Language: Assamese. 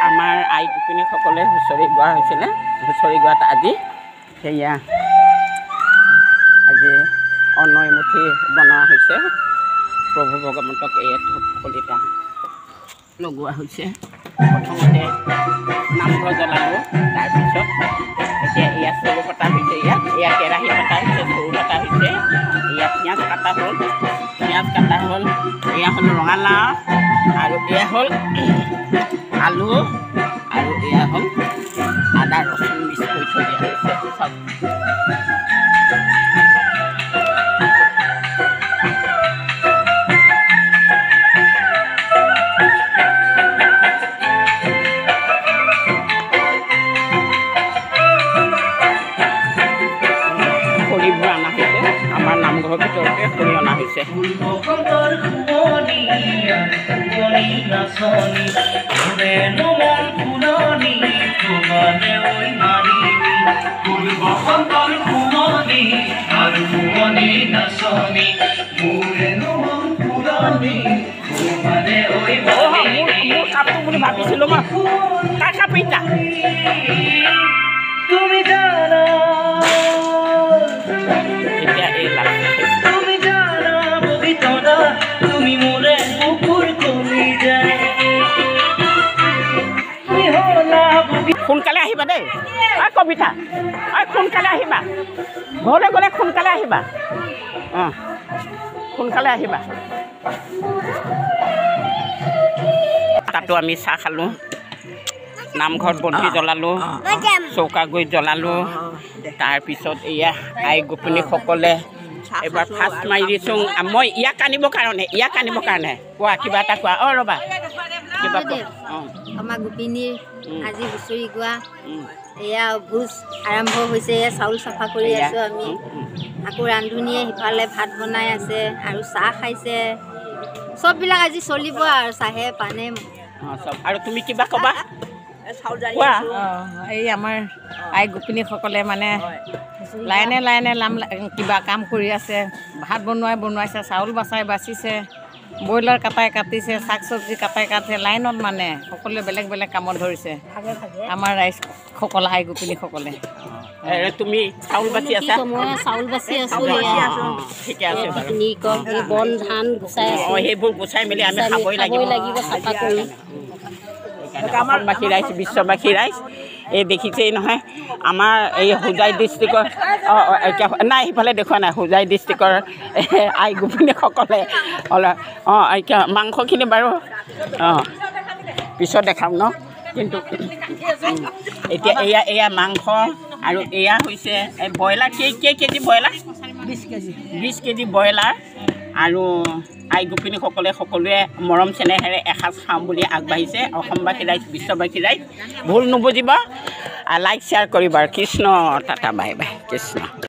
আমাৰ আই গোপিনীসকলে হুঁচৰি গোৱা হৈছিলে হুঁচৰি গোৱাত আজি সেয়া আজি অনৈমুঠি বনোৱা হৈছে প্ৰভু ভগৱন্তক এই ধূপ কলিতা লগোৱা হৈছে প্ৰথমতে নামঘৰ জ্বলালোঁ তাৰপিছত এতিয়া ইয়াত চৰু পতা হৈছে ইয়াত কেৰাহী পতা হৈছে চৰু পতা হৈছে ইয়াত পিঁয়াজ কাটা হ'ল এয়া হ'ল ৰঙালাও আৰু এয়া হ'ল আলু আৰু এয়া হ'ল আদা ৰচুন মিক্স কৰি থৈ দিয়া হৈছে চব খৰিবোৰ অনা হৈছে আমাৰ নামঘৰৰ ভিতৰতে খৰি অনা হৈছে মোৰ কাপটো বুলি ভাবিছিলোঁ মই কাৰ কাপ এইটা এতিয়া এই সোনকালে আহিবা দেই কবিতা সোনকালে আহিবা ঘৰলৈ গ'লে সোনকালে আহিবা অঁ সোনকালে আহিবা তাতো আমি চাহ খালোঁ নামঘৰত বন্তি জ্বলালোঁ চৌকা গৈ জ্বলালোঁ তাৰপিছত এয়া আই গোপিনীসকলে এবাৰ ফাৰ্ষ্ট মাৰি দিছোঁ মই ইয়াক আনিবৰ কাৰণে কোৱা কিবা এটা কোৱা অঁ ৰ'বা কিবা অঁ আমাৰ গোপিনীৰ আজি হুঁচৰি গোৱা এয়া ভোজ আৰম্ভ হৈছে এয়া চাউল চাফা কৰি আছোঁ আমি আকৌ ৰান্ধনীয়ে সিফালে ভাত বনাই আছে আৰু চাহ খাইছে চববিলাক আজি চলিব আৰু চাহে পানে চব আৰু তুমি কিবা ক'বা এই আমাৰ আই গোপিনীসকলে মানে লাইনে কিবা কাম কৰি আছে ভাত বনাইছে চাউল বাচিছে ব্ৰইলাৰ কাটিছে শাক চব্জি কাটিছে লাইনত মানে সকলোৱে বেলেগ বেলেগ কামত ধৰিছে আমাৰ ৰাইজসকল আই গোপিনীসকলে তুমি চাউল বাচি আছা মই চাউল বাচি আছোঁ ঠিকে আছে বন ধান গুচাই সেইবোৰ গুচাই মেলি আমি খাবই লাগিব চাফা কৰি অসমবাসী ৰাইজ বিশ্ববাসী ৰাইজ এই দেখিছেই নহয় আমাৰ এই হোজাই ডিষ্ট্ৰিক্টৰ নাই সিফালে দেখুওৱা নাই হোজাই ডিষ্ট্ৰিক্টৰ আই গোপিনীসকলে মাংসখিনি বাৰু পিছত দেখাম ন কিন্তু এতিয়া এয়া মাংস আৰু এয়া হৈছে broiler KG broiler 20 KG broiler আৰু আই গোপিনীসকলে সকলোৱে মৰম চেনেহেৰে এসাঁজ খাম বুলি আগবাঢ়িছে অসমবাসী ৰাইজ বিশ্ববাসী ৰাইজ ভুল নুবুজিব লাইক শ্বেয়াৰ কৰিবা Krishna tata bye bye Krishna